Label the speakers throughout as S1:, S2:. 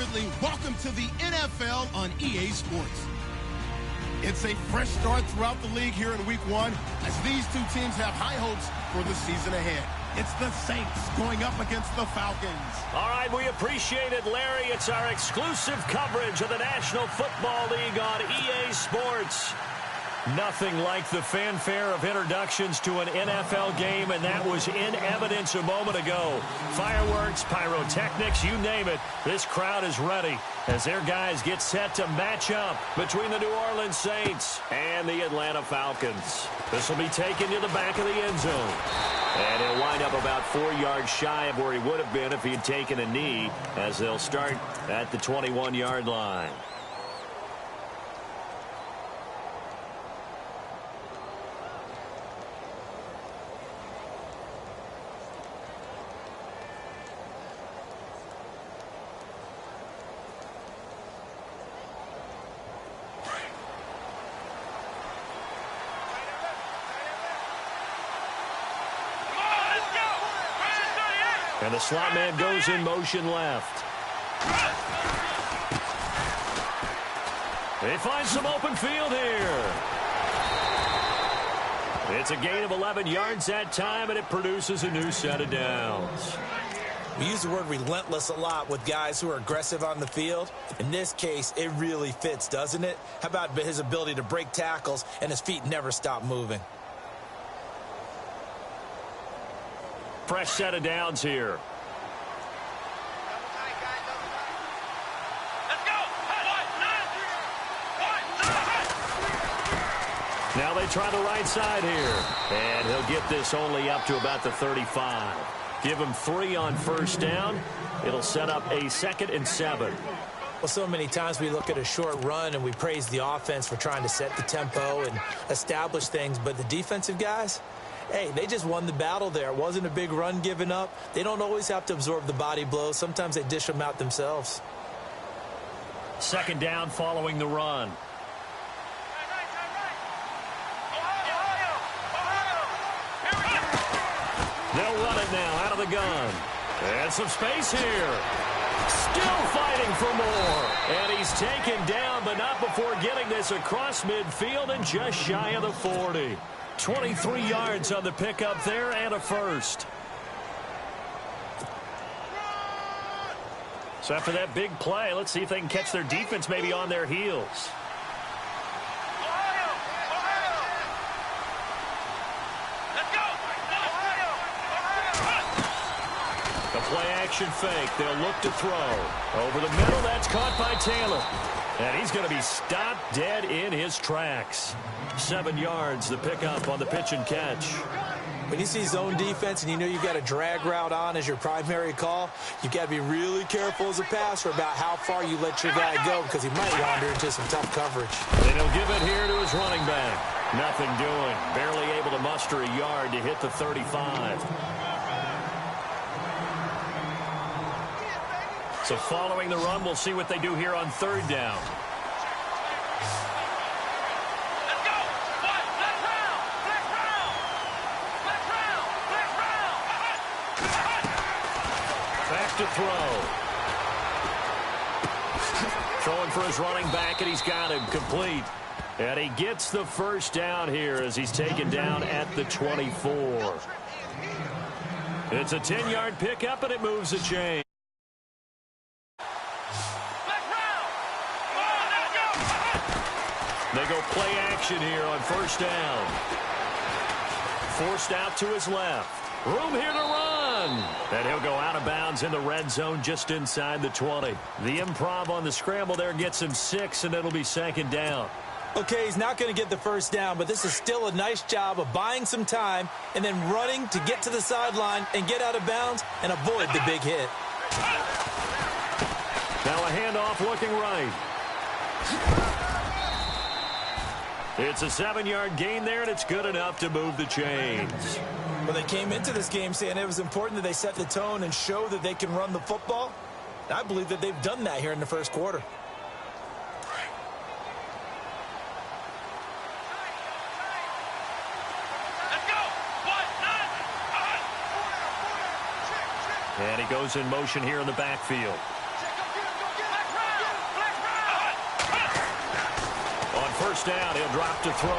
S1: Ridley. Welcome to the NFL on EA Sports. It's a fresh start throughout the league here in Week 1 as these two teams have high hopes for the season ahead. It's the Saints going up against the Falcons.
S2: All right, we appreciate it, Larry. It's our exclusive coverage of the National Football League on EA Sports. Nothing like the fanfare of introductions to an NFL game, and that was in evidence a moment ago. Fireworks, pyrotechnics, you name it. This crowd is ready as their guys get set to match up between the New Orleans Saints and the Atlanta Falcons. This will be taken to the back of the end zone. And he'll wind up about 4 yards shy of where he would have been if he had taken a knee, as they'll start at the 21-yard line. And the slot man goes in motion left. They find some open field here. It's a gain of 11 yards that time, and it produces a new set of downs.
S3: We use the word relentless a lot with guys who are aggressive on the field. In this case, it really fits, doesn't it? How about his ability to break tackles and his feet never stop moving?
S2: Fresh set of downs here. Now they try the right side here. And he'll get this only up to about the 35. Give him 3 on first down. It'll set up a 2nd and 7.
S3: Well, so many times we look at a short run and we praise the offense for trying to set the tempo and establish things. But the defensive guys, hey, they just won the battle there. It wasn't a big run given up. They don't always have to absorb the body blows. Sometimes they dish them out themselves.
S2: 2nd down following the run. They'll run it now out of the gun. And some space here. Still fighting for more. And he's taken down, but not before getting this across midfield and just shy of the 40. 23 yards on the pickup there and a first. So after that big play, let's see if they can catch their defense maybe on their heels. The play-action fake. They'll look to throw. Over the middle, that's caught by Taylor. And he's going to be stopped dead in his tracks. 7 yards, the pickup on the pitch and catch.
S3: When you see zone defense and you know you've got a drag route on as your primary call, you've got to be really careful as a passer about how far you let your guy go because he might wander into some tough coverage.
S2: And he'll give it here to his running back. Nothing doing. Barely able to muster a yard to hit the 35. So following the run, we'll see what they do here on 3rd down. Back to throw. Throwing for his running back, and he's got him complete. And he gets the first down here as he's taken down at the 24. It's a 10-yard pickup, and it moves the chain. They go play action here on 1st down. Forced out to his left. Room here to run. And he'll go out of bounds in the red zone just inside the 20. The improv on the scramble there gets him 6, and it'll be 2nd down.
S3: Okay, he's not going to get the first down, but this is still a nice job of buying some time and then running to get to the sideline and get out of bounds and avoid the big hit.
S2: Now a handoff looking right. It's a 7-yard gain there, and it's good enough to move the chains.
S3: Well, they came into this game saying it was important that they set the tone and show that they can run the football. I believe that they've done that here in the first quarter.
S2: And he goes in motion here in the backfield. first down. He'll drop to throw.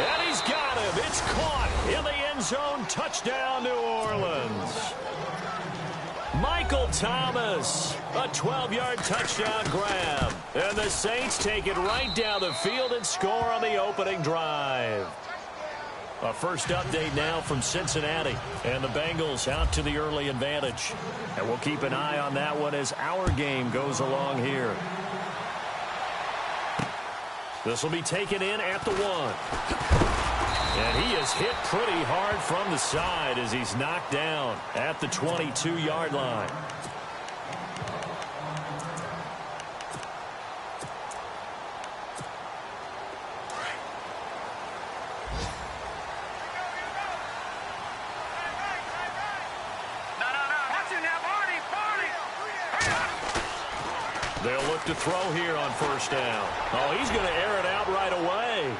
S2: And he's got him. It's caught in the end zone. Touchdown, New Orleans. Michael Thomas, a 12-yard touchdown grab. And the Saints take it right down the field and score on the opening drive. A first update now from Cincinnati. And the Bengals out to the early advantage. And we'll keep an eye on that one as our game goes along here. This will be taken in at the 1. And he is hit pretty hard from the side as he's knocked down at the 22-yard line. They'll look to throw here on first down. Oh, he's going to air it out right away.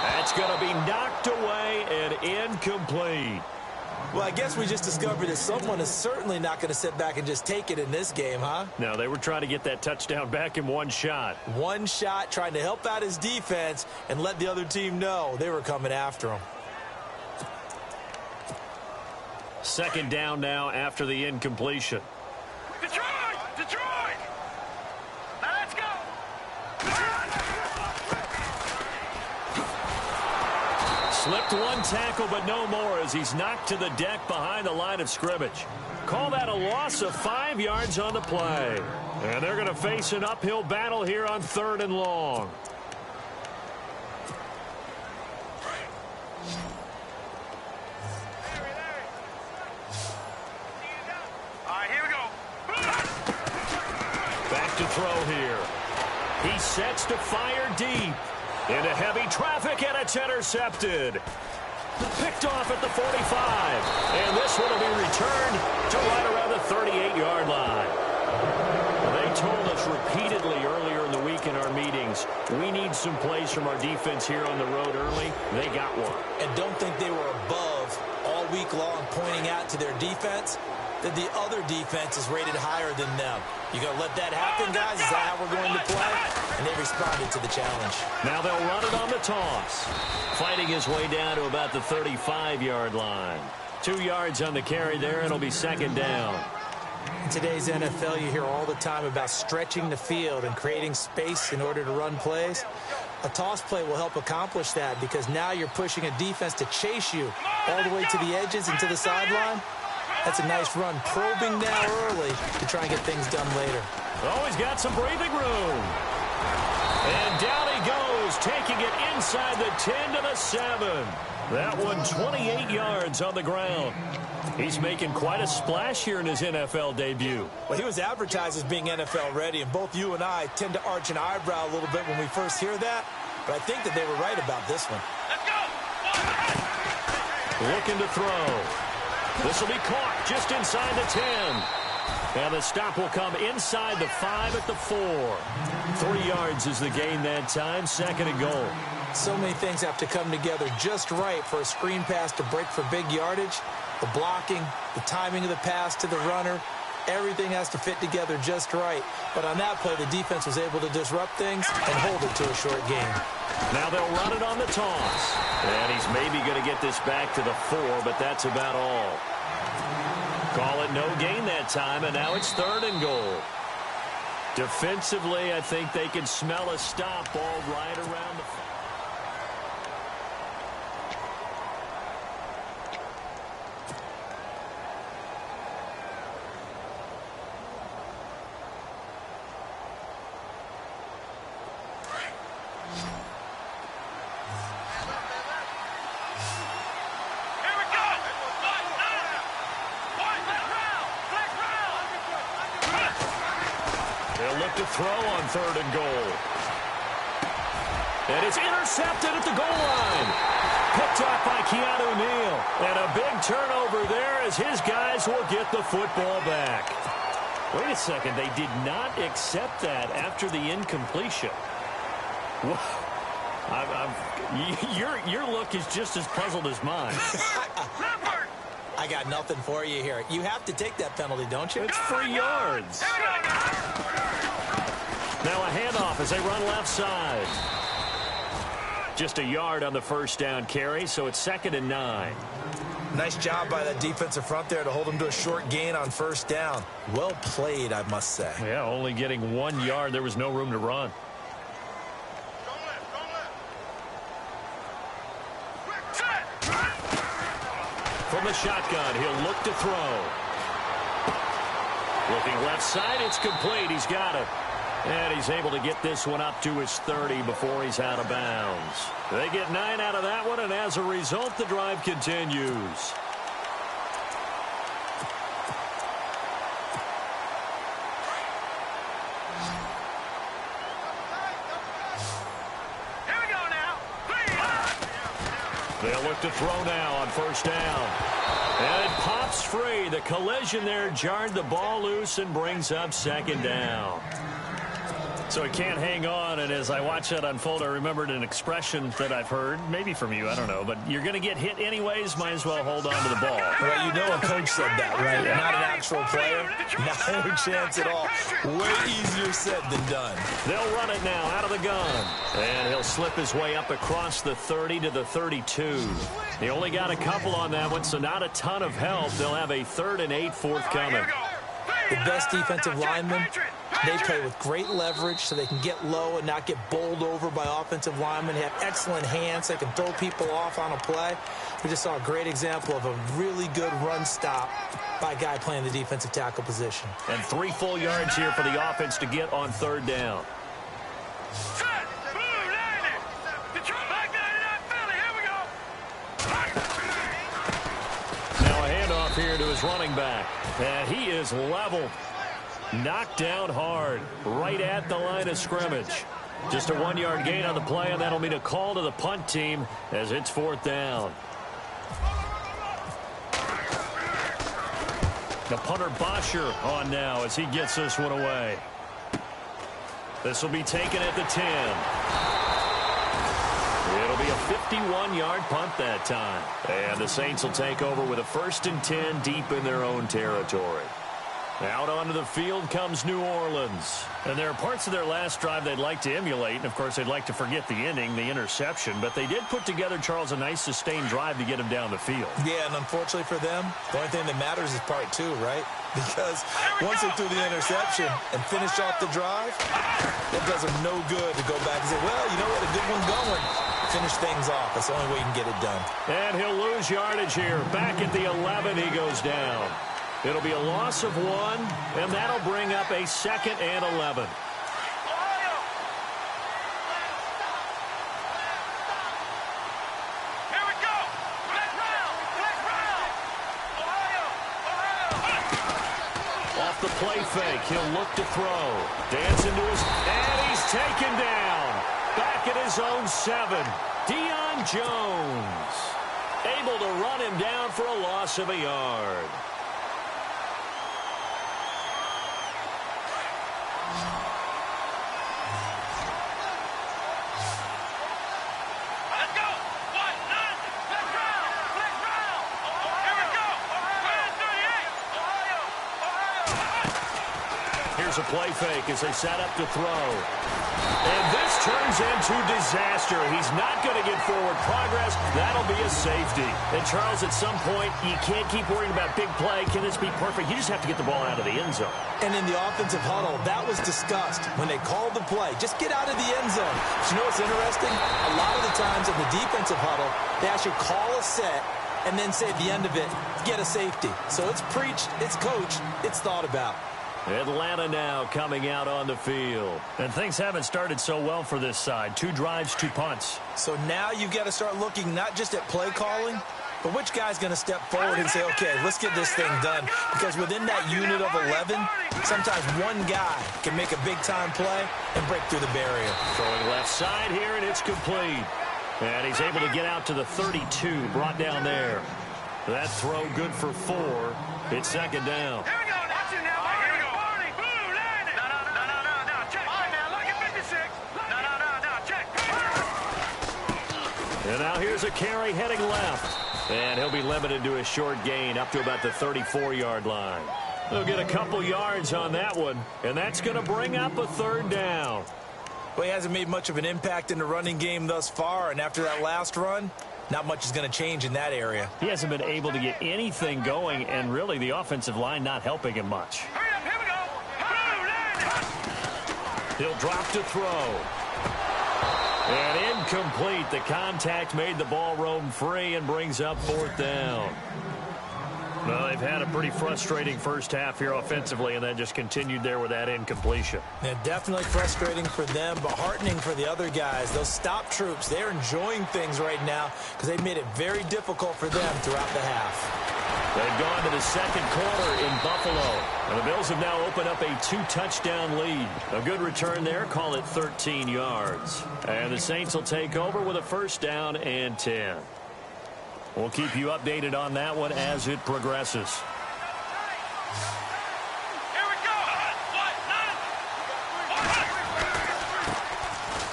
S2: That's going to be knocked away and incomplete.
S3: Well, I guess we just discovered that someone is certainly not going to sit back and just take it in this game, huh?
S2: No, they were trying to get that touchdown back in one shot.
S3: One shot, trying to help out his defense and let the other team know they were coming after him.
S2: Second down now after the incompletion.
S4: Detroit! Detroit! Now let's go!
S2: Slipped one tackle, but no more as he's knocked to the deck behind the line of scrimmage. Call that a loss of 5 yards on the play. And they're going to face an uphill battle here on 3rd and long.
S4: All right, here we go.
S2: Back to throw here. He sets to fire deep. Into heavy traffic, and it's intercepted. Picked off at the 45. And this one will be returned to right around the 38-yard line. They told us repeatedly earlier in the week in our meetings, we need some plays from our defense here on the road early. They got one.
S3: And don't think they were above all week long pointing out to their defense that the other defense is rated higher than them. You going to let that happen, guys? Is that how we're going to play? And they responded to the challenge.
S2: Now they'll run it on the toss. Fighting his way down to about the 35-yard line. 2 yards on the carry there. It'll be second down.
S3: In today's NFL, you hear all the time about stretching the field and creating space in order to run plays. A toss play will help accomplish that because now you're pushing a defense to chase you all the way to the edges and to the sideline. That's a nice run, probing now early to try and get things done later.
S2: Oh, he's got some breathing room. And down he goes, taking it inside the 10 to the 7. That one 28 yards on the ground. He's making quite a splash here in his NFL debut.
S3: Well, he was advertised as being NFL ready, and both you and I tend to arch an eyebrow a little bit when we first hear that. But I think that they were right about this one.
S4: Let's go!
S2: Looking to throw. This will be caught just inside the 10. And the stop will come inside the 5 at the 4. 3 yards is the gain that time, second and goal.
S3: So many things have to come together just right for a screen pass to break for big yardage. The blocking, the timing of the pass to the runner, everything has to fit together just right. But on that play, the defense was able to disrupt things and hold it to a short gain.
S2: Now they'll run it on the toss. And he's maybe going to get this back to the 4, but that's about all. Call it no gain that time, and now it's 3rd and goal. Defensively, I think they can smell a stop ball right around the 5. To throw on 3rd and goal. And it's intercepted at the goal line. Picked up by Keanu Neal. And a big turnover there as his guys will get the football back. Wait a second. They did not accept that after the incompletion. Your look is just as puzzled as mine.
S3: I got nothing for you here. You have to take that penalty, don't you?
S2: It's 3 yards. Now a handoff as they run left side. Just a yard on the first down carry, so it's 2nd and 9.
S3: Nice job by that defensive front there to hold him to a short gain on first down. Well played, I must say.
S2: Yeah, only getting 1 yard. There was no room to run. From the shotgun, he'll look to throw. Looking left side, it's complete. He's got it. And he's able to get this one up to his 30 before he's out of bounds. They get 9 out of that one, and as a result, the drive continues.
S4: Here we go now.
S2: They'll look to throw now on first down. And it pops free. The collision there jarred the ball loose and brings up 2nd down. So it can't hang on, and as I watch that unfold, I remembered an expression that I've heard, maybe from you, I don't know, but you're going to get hit anyways, might as well hold on to the ball.
S3: Well, you know a coach said that, right? Not an actual player. Not a chance at all. Way easier said than done.
S2: They'll run it now out of the gun. And he'll slip his way up across the 30 to the 32. He only got a couple on that one, so not a ton of help. They'll have a 3rd and 8 forthcoming.
S3: The best defensive linemen, they play with great leverage so they can get low and not get bowled over by offensive linemen. They have excellent hands. They can throw people off on a play. We just saw a great example of a really good run stop by a guy playing the defensive tackle position.
S2: And 3 full yards here for the offense to get on 3rd down. Now a handoff here to his running back. And he is leveled. Knocked down hard, right at the line of scrimmage. Just a 1-yard gain on the play, and that'll mean a call to the punt team as it's 4th down. The punter Bosher on now as he gets this one away. This will be taken at the 10. It'll be a 51-yard punt that time. And the Saints will take over with a 1st and 10 deep in their own territory. Out onto the field comes New Orleans. And there are parts of their last drive they'd like to emulate. And, of course, they'd like to forget the ending, the interception. But they did put together, Charles, a nice sustained drive to get him down the field.
S3: Yeah, and unfortunately for them, the only thing that matters is part 2, right? Because once they threw the interception and finished off the drive, it does them no good to go back and say, well, you know what, a good one going. Finish things off. That's the only way you can get it done. And
S2: he'll lose yardage here. Back at the 11, he goes down. It'll be a loss of 1, and that'll bring up a 2nd and 11.
S4: Here we go. Black round.
S2: Off the play fake, he'll look to throw. Dance into his, and he's taken down. Back at his own 7. Deion Jones able to run him down for a loss of a yard. Here's a play fake as they set up to throw. And this turns into disaster. He's not going to get forward progress. That'll be a safety. And, Charles, at some point, you can't keep worrying about big play. Can this be perfect? You just have to get the ball out of the end zone.
S3: And in the offensive huddle, that was discussed when they called the play. Just get out of the end zone. But you know what's interesting? A lot of the times in the defensive huddle, they actually call a set and then say at the end of it, get a safety. So it's preached, it's coached, it's thought about.
S2: Atlanta now coming out on the field. And things haven't started so well for this side. 2 drives, 2 punts.
S3: So now you've got to start looking not just at play calling, but which guy's going to step forward and say, okay, let's get this thing done. Because within that unit of 11, sometimes one guy can make a big-time play and break through the barrier.
S2: Throwing left side here, and it's complete. And he's able to get out to the 32, brought down there. That throw good for 4. It's 2nd down.
S4: Here we go. Watch it now. Here we go. Blue, land it. No. Check. Now, look at 56. No. Check.
S2: And now here's a carry heading left. And he'll be limited to a short gain up to about the 34-yard line. They'll get a couple yards on that one. And that's going to bring up a 3rd down.
S3: Well, he hasn't made much of an impact in the running game thus far, and after that last run, not much is going to change in that area.
S2: He hasn't been able to get anything going, and really the offensive line not helping him much.
S4: Hurry up, here we go.
S2: He'll drop to throw. And incomplete. The contact made the ball roam free and brings up 4th down. Well, they've had a pretty frustrating first half here offensively, and then just continued there with that incompletion.
S3: Yeah, definitely frustrating for them, but heartening for the other guys. Those stop troops, they're enjoying things right now because they've made it very difficult for them throughout the half.
S2: They've gone to the second quarter in Buffalo. And the Bills have now opened up a 2-touchdown lead. A good return there, call it 13 yards. And the Saints will take over with a 1st down and 10. We'll keep you updated on that one as it progresses.
S4: Here we go.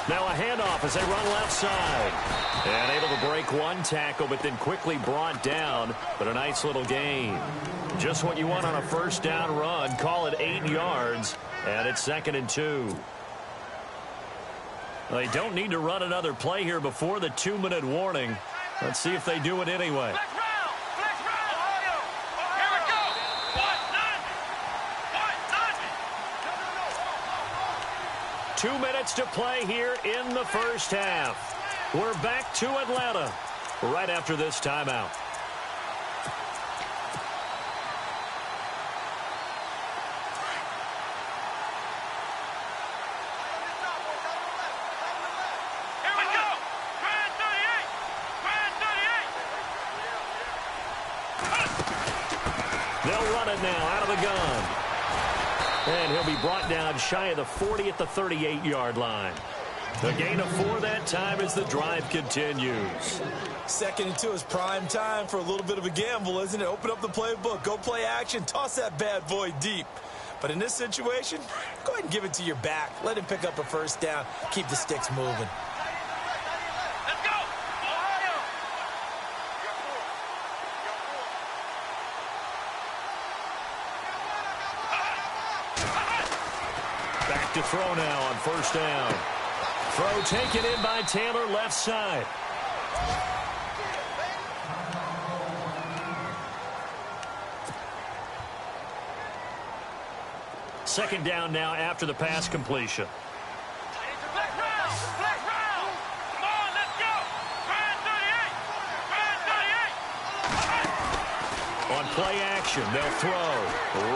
S2: Now a handoff as they run left side. And able to break one tackle, but then quickly brought down. But a nice little gain. Just what you want on a 1st down run. Call it 8 yards. And it's 2nd and 2. They don't need to run another play here before the 2-minute warning. Let's see if they do it anyway.
S4: Flex round. Flex round. Here we go.
S2: 2 minutes to play here in the first half. We're back to Atlanta right after this timeout.
S4: Here we go. Grand 38. Grand 38.
S2: They'll run it now out of the gun. And he'll be brought down shy of the 40 at the 38-yard line. The gain of 4 that time as the drive continues.
S3: 2nd and 2 is prime time for a little bit of a gamble, isn't it? Open up the playbook, go play action, toss that bad boy deep. But in this situation, go ahead and give it to your back. Let him pick up a 1st down, keep the sticks moving.
S4: Let's go. Ohio.
S2: Back to throw now on 1st down. Throw taken in by Taylor left side. Second down now after the pass completion.
S4: Flex round. Flex round. Come on, let's go. Grand 38. Grand 38.
S2: On play action, they'll throw.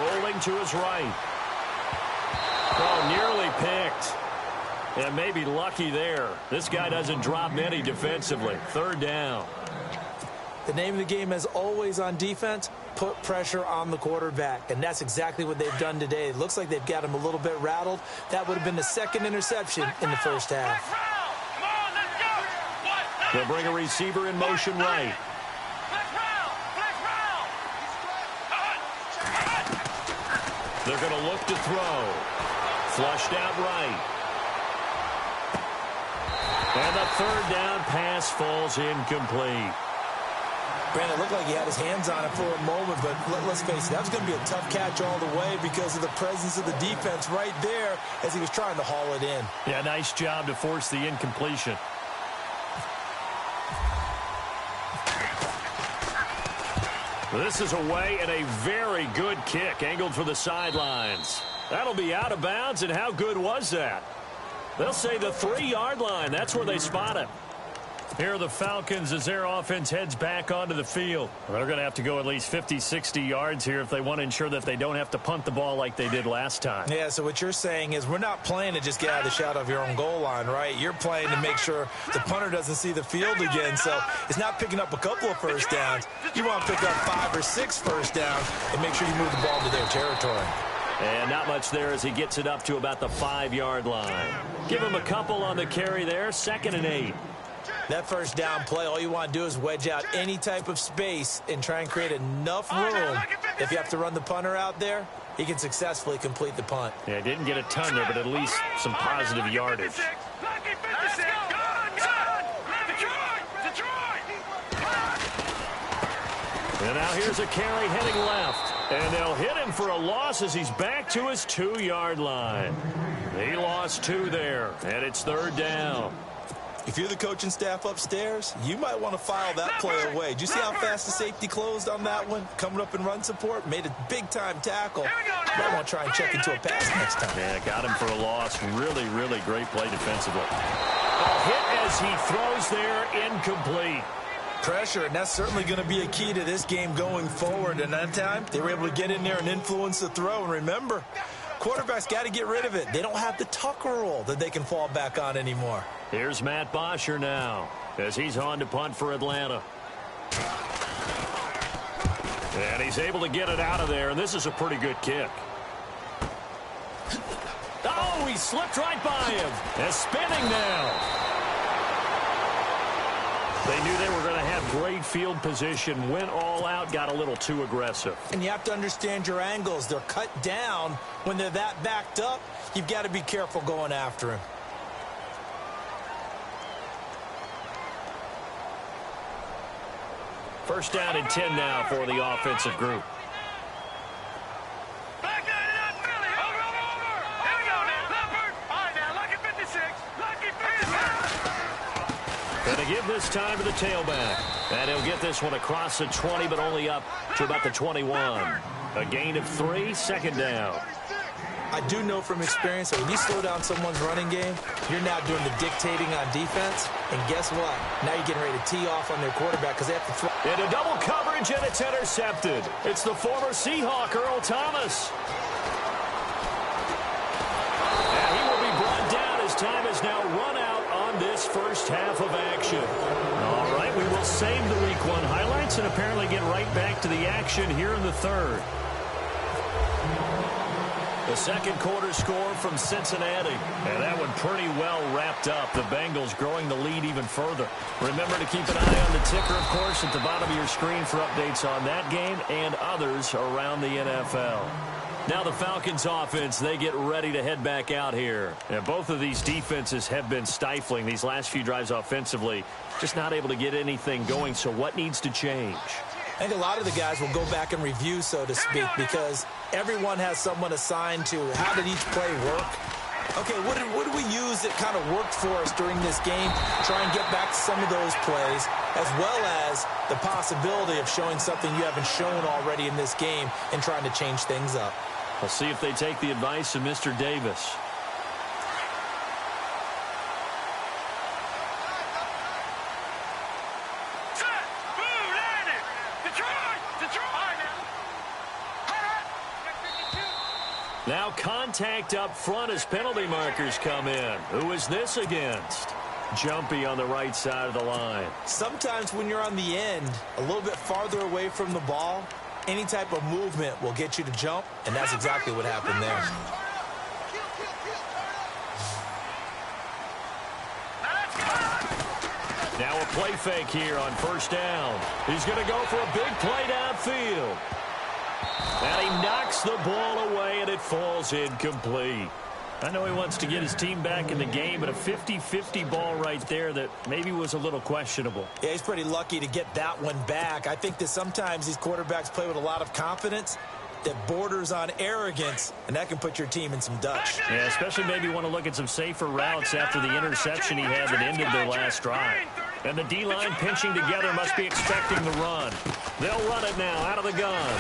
S2: Rolling to his right. Oh, nearly picked. And maybe lucky there. This guy doesn't drop many defensively. 3rd down.
S3: The name of the game, as always on defense, put pressure on the quarterback. And that's exactly what they've done today. It looks like they've got him a little bit rattled. That would have been the 2nd interception in the first half.
S4: Come on, let's go.
S2: They'll bring a receiver in motion right.
S4: Flex round. Flex round.
S2: They're going to look to throw. Flushed out right. And the 3rd down pass falls incomplete.
S3: Brandon, it looked like he had his hands on it for a moment, but let's face it, that was going to be a tough catch all the way because of the presence of the defense right there as he was trying to haul it in.
S2: Yeah, nice job to force the incompletion. This is away and a very good kick angled for the sidelines. That'll be out of bounds, and how good was that? They'll say the 3-yard line. That's where they spot it. Here are the Falcons as their offense heads back onto the field. They're going to have to go at least 50, 60 yards here if they want to ensure that they don't have to punt the ball like they did last time.
S3: Yeah, so what you're saying is we're not playing to just get out of the shadow of your own goal line, right? You're playing to make sure the punter doesn't see the field again. So it's not picking up a couple of 1st downs. You want to pick up 5 or 6 1st downs and make sure you move the ball into their territory.
S2: And not much there as he gets it up to about the 5-yard line. Give him a couple on the carry there. 2nd and 8.
S3: That 1st down play, all you want to do is wedge out any type of space and try and create enough room. If you have to run the punter out there, he can successfully complete the punt.
S2: Yeah, didn't get a ton there, but at least some positive yardage.
S4: Lucky 56. Good. Detroit.
S2: And now here's a carry heading left. And they'll hit him for a loss as he's back to his 2-yard line. He lost 2 there, and it's 3rd down.
S3: If you're the coaching staff upstairs, you might want to file that play away. Did you see how fast the safety closed on that one? Coming up in run support, made a big-time tackle. Might want to try and check into a pass next time.
S2: Yeah, got him for a loss. Really, really great play defensively. A hit as he throws there, incomplete.
S3: Pressure, and that's certainly going to be a key to this game going forward. And that time, they were able to get in there and influence the throw. And remember, quarterbacks got to get rid of it. They don't have the Tucker rule that they can fall back on anymore.
S2: Here's Matt Bosher now as he's on to punt for Atlanta. And he's able to get it out of there, and this is a pretty good kick. Oh, he slipped right by him. And spinning now. They knew they were going to have great field position, went all out, got a little too aggressive.
S3: And you have to understand your angles. They're cut down. When they're that backed up, you've got to be careful going after him.
S2: First down and 10 now for the offensive group.
S4: Back nine it up, Philly. Over. Here we go now. Leopard. All right, now, lucky 56. Lucky 56.
S2: Going to give this time to the tailback. And he'll get this one across the 20, but only up to about the 21. A gain of 3, 2nd down.
S3: I do know from experience that when you slow down someone's running game, you're now doing the dictating on defense. And guess what? Now you're getting ready to tee off on their quarterback because they have to throw.
S2: Into double coverage, and it's intercepted. It's the former Seahawk, Earl Thomas. And he will be brought down as time is now run out on this first half of action. All right, we will save the Week 1 highlights and apparently get right back to the action here in the 3rd. The second quarter score from Cincinnati. And that one pretty well wrapped up. The Bengals growing the lead even further. Remember to keep an eye on the ticker, of course, at the bottom of your screen for updates on that game and others around the NFL. Now the Falcons offense, they get ready to head back out here. And both of these defenses have been stifling these last few drives offensively. Just not able to get anything going. So what needs to change?
S3: I think a lot of the guys will go back and review, so to speak, because everyone has someone assigned to how did each play work. Okay, what did we use that kind of worked for us during this game? Try and get back to some of those plays, as well as the possibility of showing something you haven't shown already in this game and trying to change things up.
S2: We'll see if they take the advice of Mr. Davis. Now contact up front as penalty markers come in. Who is this against? Jumpy on the right side of the line.
S3: Sometimes when you're on the end, a little bit farther away from the ball, any type of movement will get you to jump, and that's exactly what happened there.
S2: Now a play fake here on first down. He's going to go for a big play downfield. And he knocks the ball away, and it falls incomplete. I know he wants to get his team back in the game, but a 50-50 ball right there that maybe was a little questionable.
S3: Yeah, he's pretty lucky to get that one back. I think that sometimes these quarterbacks play with a lot of confidence that borders on arrogance, and that can put your team in some dutch.
S2: Yeah, especially maybe want to look at some safer routes after the interception he had that ended their last drive. And the D-line pinching together must be expecting the run. They'll run it now out of the gun.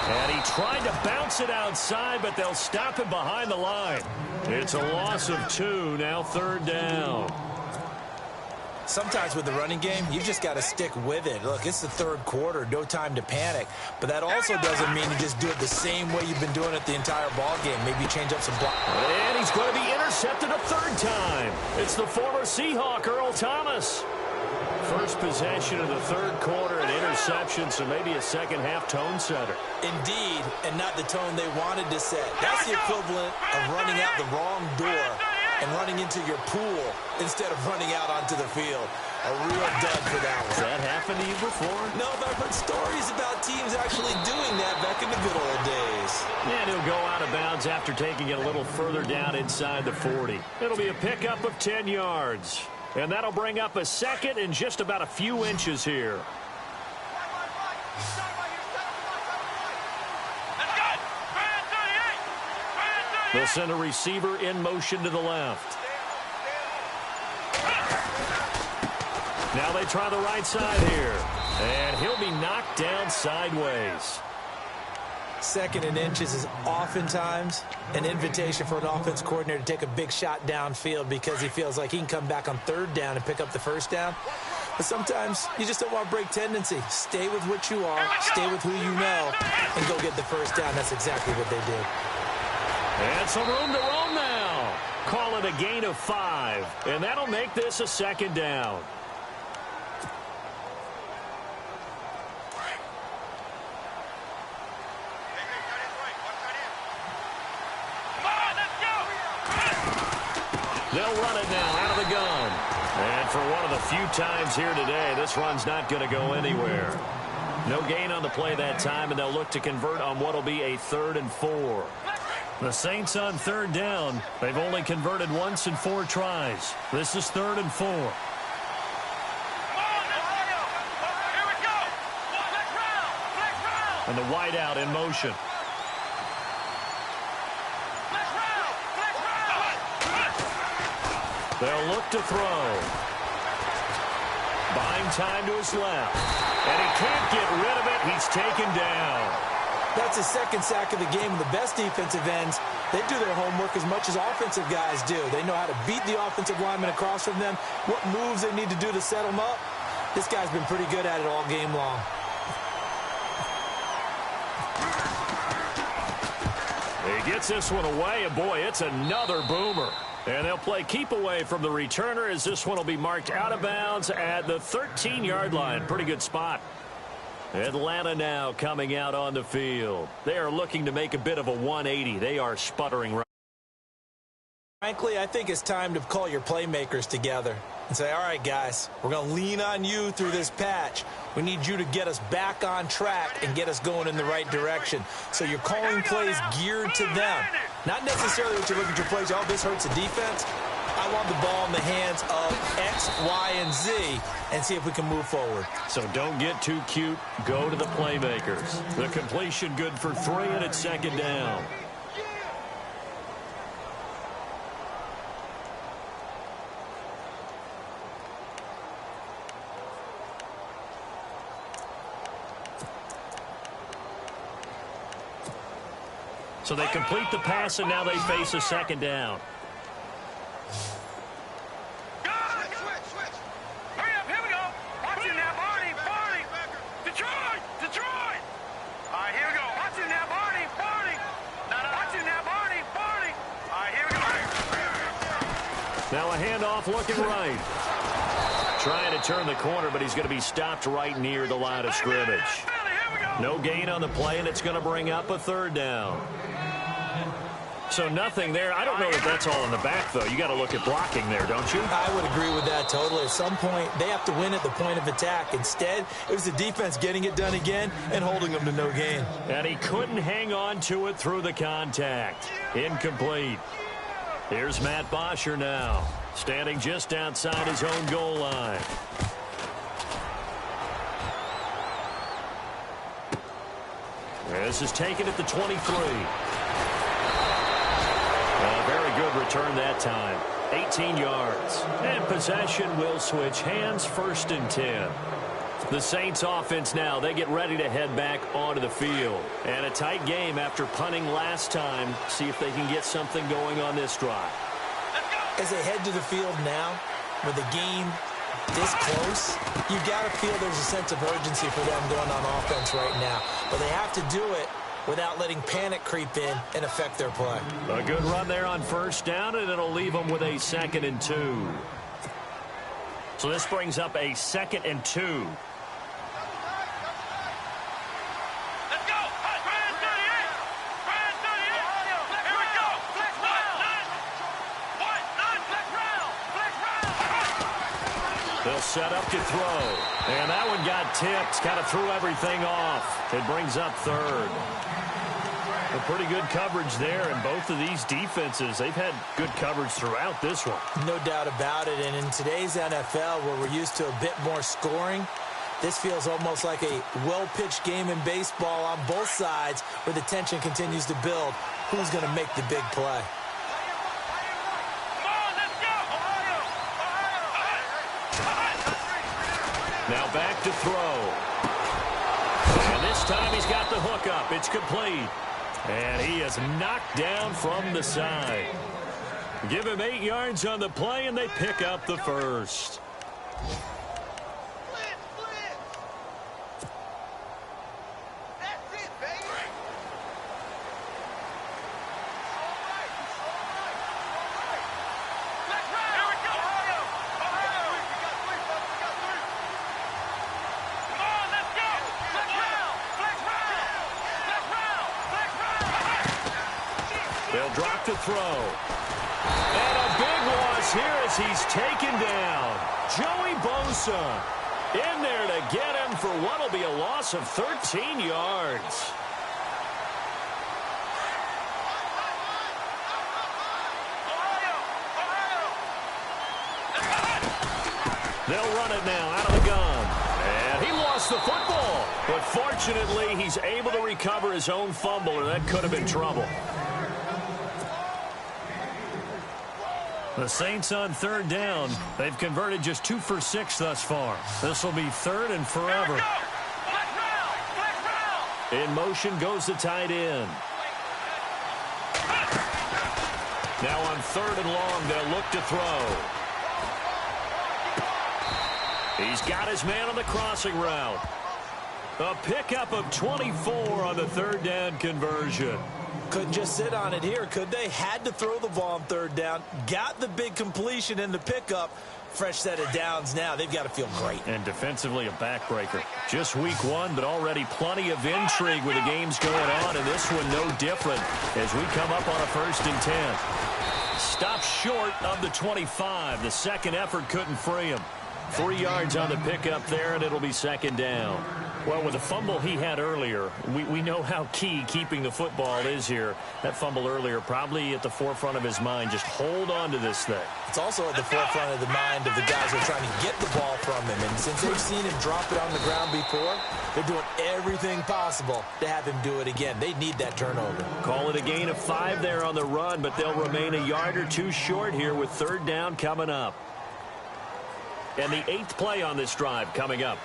S2: And he tried to bounce it outside, but they'll stop him behind the line. It's a loss of 2, now 3rd down.
S3: Sometimes with the running game, you just got to stick with it. Look, it's the 3rd quarter, no time to panic. But that also doesn't mean you just do it the same way you've been doing it the entire ball game. Maybe change up some block.
S2: And he's going to be intercepted a 3rd time. It's the former Seahawk, Earl Thomas. First possession of the 3rd quarter, an interception, so maybe a second-half tone setter.
S3: Indeed, and not the tone they wanted to set. That's the equivalent of running out the wrong door and running into your pool instead of running out onto the field. A real dud for that one.
S2: Has that happened to you before?
S3: No, but I've heard stories about teams actually doing that back in the good old days.
S2: And he'll go out of bounds after taking it a little further down inside the 40. It'll be a pickup of 10 yards. And that'll bring up a 2nd and just about a few inches here. They'll send a receiver in motion to the left. Now they try the right side here. And he'll be knocked down sideways.
S3: 2nd and inches is oftentimes an invitation for an offense coordinator to take a big shot downfield because he feels like he can come back on 3rd down and pick up the 1st down. But sometimes you just don't want to break tendency. Stay with what you are, stay with who you know, and go get the 1st down. That's exactly what they did.
S2: And some room to roam now. Call it a gain of 5, and that'll make this a 2nd down. They'll run it now out of the gun. And for one of the few times here today, this run's not going to go anywhere. No gain on the play that time, and they'll look to convert on what will be a 3rd and 4. The Saints on 3rd down. They've only converted once in 4 tries. This is 3rd and 4. And the wide out in motion. They'll look to throw. Buying time to his left. And he can't get rid of it. He's taken down.
S3: That's his 2nd sack of the game. The best defensive ends, they do their homework as much as offensive guys do. They know how to beat the offensive lineman across from them, what moves they need to do to set them up. This guy's been pretty good at it all game long.
S2: He gets this one away, and boy, it's another boomer. And they'll play keep away from the returner as this one will be marked out of bounds at the 13-yard line. Pretty good spot. Atlanta now coming out on the field. They are looking to make a bit of a 180. They are sputtering right.
S3: Frankly, I think it's time to call your playmakers together and say, all right, guys, we're going to lean on you through this patch. We need you to get us back on track and get us going in the right direction. So you're calling plays geared to them. Not necessarily that you look at your plays, oh, this hurts the defense. I want the ball in the hands of X, Y, and Z and see if we can move forward.
S2: So don't get too cute. Go to the playmakers. The completion good for 3, and it's 2nd down. So they complete the pass, and now they face a 2nd down.
S4: Hurry up, here we go. Watch it now, Barney. Detroit. All right, here we go. Watch it now, Barney. Watch it now, Barney. All right, here we go.
S2: Now a handoff looking right. Trying to turn the corner, but he's going to be stopped right near the line of scrimmage. No gain on the play, and it's going to bring up a 3rd down. So nothing there. I don't know that that's all in the back, though. You got to look at blocking there, don't you?
S3: I would agree with that totally. At some point, they have to win at the point of attack. Instead, it was the defense getting it done again and holding them to no gain.
S2: And he couldn't hang on to it through the contact. Incomplete. Here's Matt Bosher now, standing just outside his own goal line. This is taken at the 23. A very good return that time. 18 yards. And possession will switch hands, 1st and 10. The Saints offense now, they get ready to head back onto the field. And a tight game after punting last time. See if they can get something going on this drive.
S3: As they head to the field now, with the game this close, you got to feel there's a sense of urgency for them going on offense right now. But they have to do it without letting panic creep in and affect their play.
S2: A good run there on 1st down, and it'll leave them with a 2nd and 2. So this brings up a 2nd and 2.
S4: Let's go. Brand 38. Here we go. Flex round.
S2: They'll set up to throw. And that one got tipped. Kind of threw everything off. It brings up 3rd. A pretty good coverage there, and both of these defenses, they've had good coverage throughout this one.
S3: No doubt about it, and in today's NFL, where we're used to a bit more scoring, this feels almost like a well-pitched game in baseball on both sides where the tension continues to build. who's going to make the big play.
S2: Now back to throw. And this time he's got the hook up. It's complete. And he is knocked down from the side. Give him 8 yards on the play, and they pick up the first. They'll drop to throw. And a big loss here as he's taken down. Joey Bosa in there to get him for what will be a loss of 13 yards. They'll run it now out of the gun. And he lost the football. But fortunately, he's able to recover his own fumble, or that could have been trouble. The Saints on third down. They've converted just 2 for 6 thus far. This will be third and forever. In motion goes the tight end. Now on third and long, they'll look to throw. He's got his man on the crossing route. A pickup of 24 on the third down conversion.
S3: Couldn't just sit on it here, could they? Had to throw the ball on third down. Got the big completion in the pickup. Fresh set of downs now. They've got to feel great.
S2: And defensively, a backbreaker. Just week 1, but already plenty of intrigue with the games going on, and this one no different as we come up on a 1st and 10. Stopped short of the 25. The second effort couldn't free him. 3 yards on the pickup there, and it'll be 2nd down. Well, with the fumble he had earlier, we know how key keeping the football is here. That fumble earlier probably at the forefront of his mind. Just hold on to this thing.
S3: It's also at the forefront of the mind of the guys who are trying to get the ball from him. And since they've seen him drop it on the ground before, they're doing everything possible to have him do it again. They need that turnover.
S2: Call it a gain of 5 there on the run, but they'll remain a yard or 2 short here with third down coming up. And the 8th play on this drive coming up.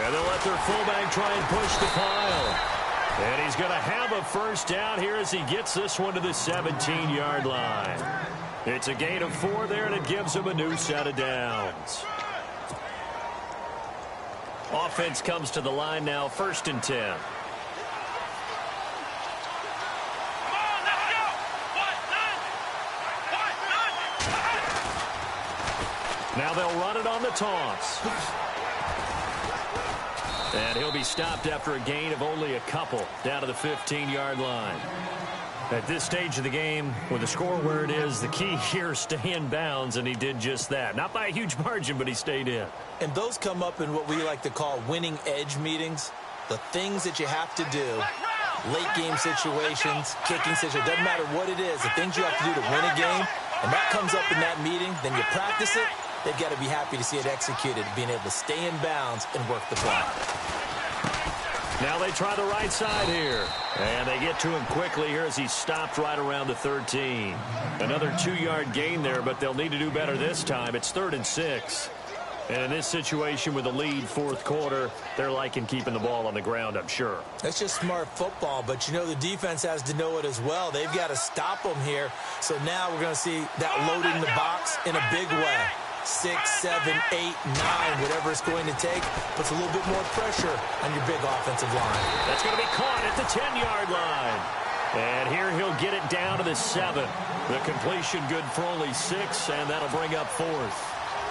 S2: And they'll let their fullback try and push the pile. And he's going to have a first down here as he gets this one to the 17-yard line. It's a gain of 4 there, and it gives him a new set of downs. Offense comes to the line now, 1st and 10. Now they'll run it on the toss. And he'll be stopped after a gain of only a couple down to the 15-yard line. At this stage of the game, with the score where it is, the key here is stay in bounds, and he did just that. Not by a huge margin, but he stayed in.
S3: And those come up in what we like to call winning edge meetings. The things that you have to do, late game situations, kicking situations, doesn't matter what it is, the things you have to do to win a game, and that comes up in that meeting, then you practice it. They've got to be happy to see it executed, being able to stay in bounds and work the play.
S2: Now they try the right side here. And they get to him quickly here as he's stopped right around the 13. Another 2-yard gain there, but they'll need to do better this time. It's 3rd and 6. And in this situation with a lead 4th quarter, they're liking keeping the ball on the ground, I'm sure.
S3: That's just smart football, but you know the defense has to know it as well. They've got to stop them here. So now we're going to see that loading the box in a big way. 6, 7, 8, 9, whatever it's going to take, puts a little bit more pressure on your big offensive line.
S2: That's going to be caught at the 10-yard line. And here he'll get it down to the 7. The completion good for only 6, and that'll bring up 4th.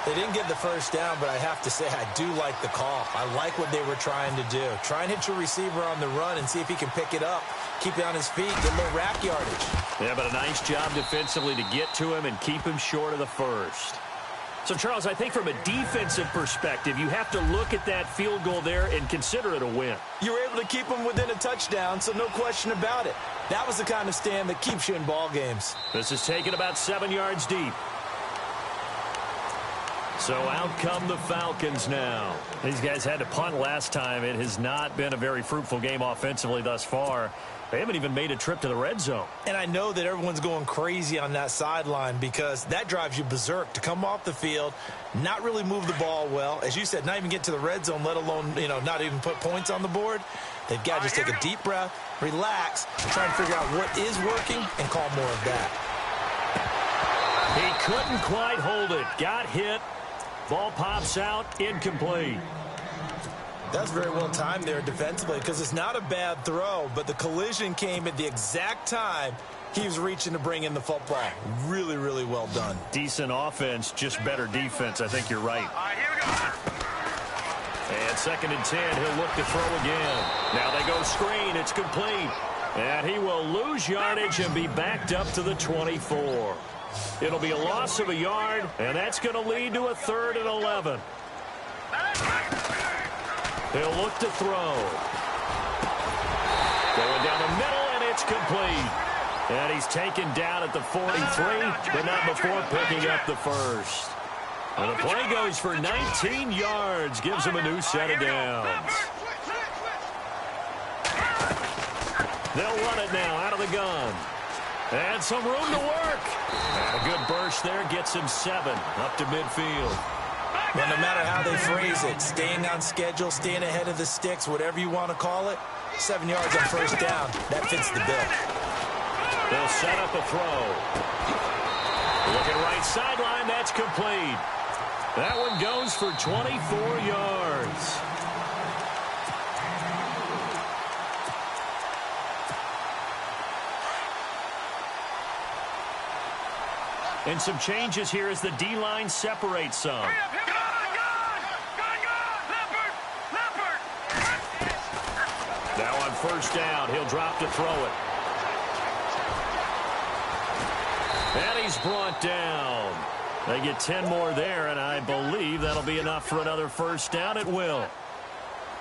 S3: They didn't get the first down, but I have to say I do like the call. I like what they were trying to do. Try and hit your receiver on the run and see if he can pick it up. Keep it on his feet, get a little rack yardage.
S2: Yeah, but a nice job defensively to get to him and keep him short of the first. So, Charles, I think from a defensive perspective, you have to look at that field goal there and consider it a win.
S3: You were able to keep them within a touchdown, so no question about it. That was the kind of stand that keeps you in ball games.
S2: This is taken about 7 yards deep. So out come the Falcons now. These guys had to punt last time. It has not been a very fruitful game offensively thus far. They haven't even made a trip to the red zone.
S3: And I know that everyone's going crazy on that sideline because that drives you berserk to come off the field, not really move the ball well. As you said, not even get to the red zone, let alone, not even put points on the board. They've got to just take a deep breath, relax, try and figure out what is working and call more of that.
S2: He couldn't quite hold it. Got hit. Ball pops out, incomplete.
S3: That's very well timed there defensively because it's not a bad throw, but the collision came at the exact time he was reaching to bring in the football. Really, really well done.
S2: Decent offense, just better defense. I think you're right.
S4: Here we go.
S2: And 2nd and 10, he'll look to throw again. Now they go screen. It's complete. And he will lose yardage and be backed up to the 24. It'll be a loss of a yard, and that's going to lead to a 3rd and 11. He'll look to throw. Going down the middle, and it's complete. And he's taken down at the 43, but not before picking up the first. And the play goes for 19 yards, gives him a new set of downs. They'll run it now out of the gun. And some room to work. And a good burst there gets him 7 up to midfield.
S3: Well, no matter how they phrase it, staying on schedule, staying ahead of the sticks, whatever you want to call it, 7 yards on first down, that fits the bill.
S2: They'll set up a throw. Looking right sideline, that's complete. That one goes for 24 yards. And some changes here as the D-line separates some. Now on first down, he'll drop to throw it. And he's brought down. They get 10 more there, and I believe that'll be enough for another first down. It will.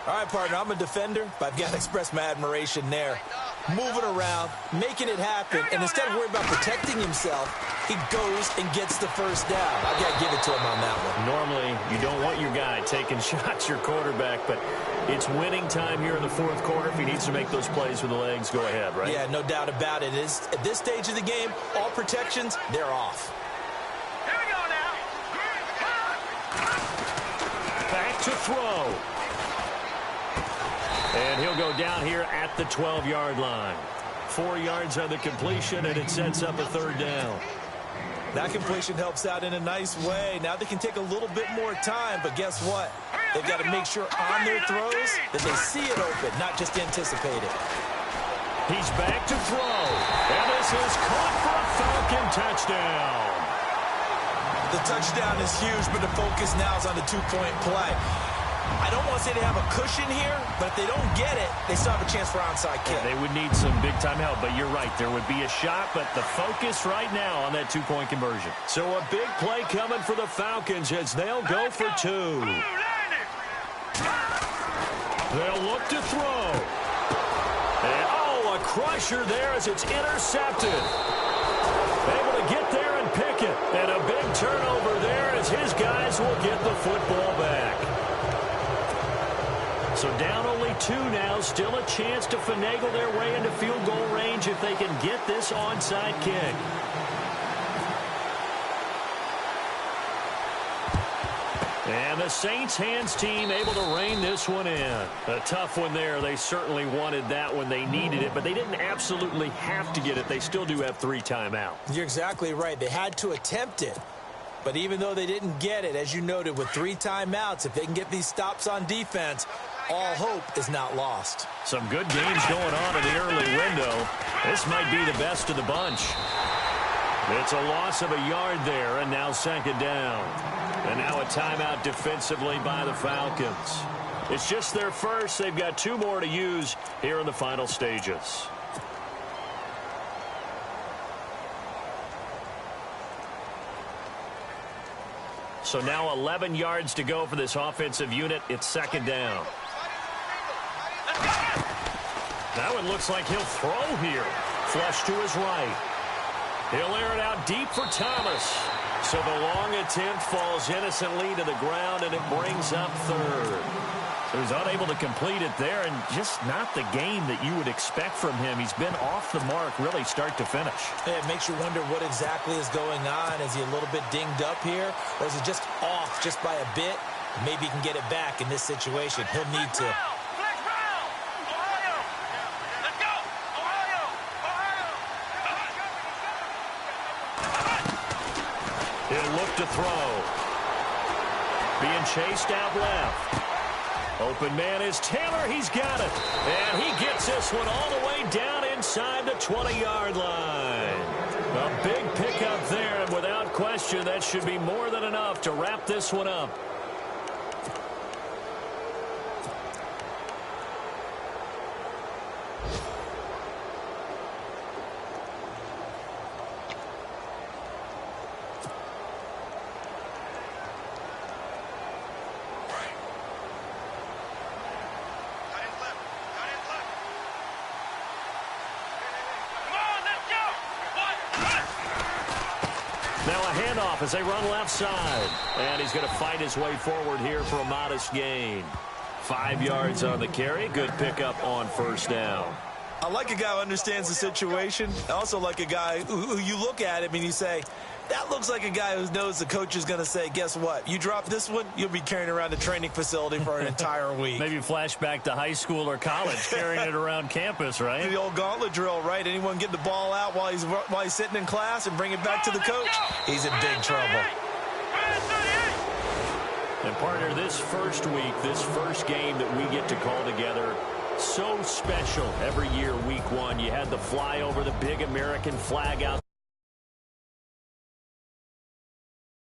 S3: All right, partner, I'm a defender, but I've got to express my admiration there. Moving around, making it happen, and instead of worrying about protecting himself, he goes and gets the first down. I've got to give it to him on that one.
S2: Normally, you don't want your guy taking shots, your quarterback, but it's winning time here in the 4th quarter. If he needs to make those plays with the legs, go ahead, right?
S3: Yeah, no doubt about it. At this stage of the game, all protections, they're off.
S4: Here we go now.
S2: Back to throw. And he'll go down here at the 12-yard line. 4 yards on the completion, and it sets up a 3rd down.
S3: That completion helps out in a nice way. Now they can take a little bit more time, but guess what? They've got to make sure on their throws that they see it open, not just anticipate it.
S2: He's back to throw. And this is caught for a Falcon touchdown.
S3: The touchdown is huge, but the focus now is on the 2-point play. I don't want to say they have a cushion here, but if they don't get it, they still have a chance for onside kick.
S2: They would need some big-time help, but you're right. There would be a shot, but the focus right now on that 2-point conversion. So a big play coming for the Falcons as they'll go for 2. They'll look to throw. And, a crusher there as it's intercepted. Able to get there and pick it. And a big turnover there as his guys will get the football back. So down only 2 now, still a chance to finagle their way into field goal range if they can get this onside kick. And the Saints hands team able to rein this one in. A tough one there. They certainly wanted that when they needed it, but they didn't absolutely have to get it. They still do have 3 timeouts.
S3: You're exactly right. They had to attempt it. But even though they didn't get it, as you noted, with 3 timeouts, if they can get these stops on defense, all hope is not lost.
S2: Some good games going on in the early window. This might be the best of the bunch. It's a loss of a yard there, and now 2nd down. And now a timeout defensively by the Falcons. It's just their first. They've got 2 more to use here in the final stages. So now 11 yards to go for this offensive unit. It's 2nd down. That one looks like he'll throw here. Flush to his right. He'll air it out deep for Thomas. So the long attempt falls innocently to the ground, and it brings up third. So he's unable to complete it there, and just not the game that you would expect from him. He's been off the mark, really, start to finish.
S3: Yeah, it makes you wonder what exactly is going on. Is he a little bit dinged up here, or is he just off just by a bit? Maybe he can get it back in this situation. He'll need to.
S2: He'll look to throw. Being chased out left. Open man is Taylor. He's got it. And he gets this one all the way down inside the 20-yard line. A big pickup there, and without question, that should be more than enough to wrap this one up. Now a handoff as they run left side. And he's going to fight his way forward here for a modest gain. 5 yards on the carry. Good pickup on first down.
S3: I like a guy who understands the situation. I also like a guy who you look at him and you say, that looks like a guy who knows the coach is going to say, guess what? You drop this one, you'll be carrying around the training facility for an entire week.
S2: Maybe flashback to high school or college, carrying it around campus, right?
S3: The old gauntlet drill, right? Anyone get the ball out while he's sitting in class and bring it back to the coach? He's in big trouble.
S2: And partner, this first week, this first game that we get to call together, so special every year, week one. You had the flyover, the big American flag out.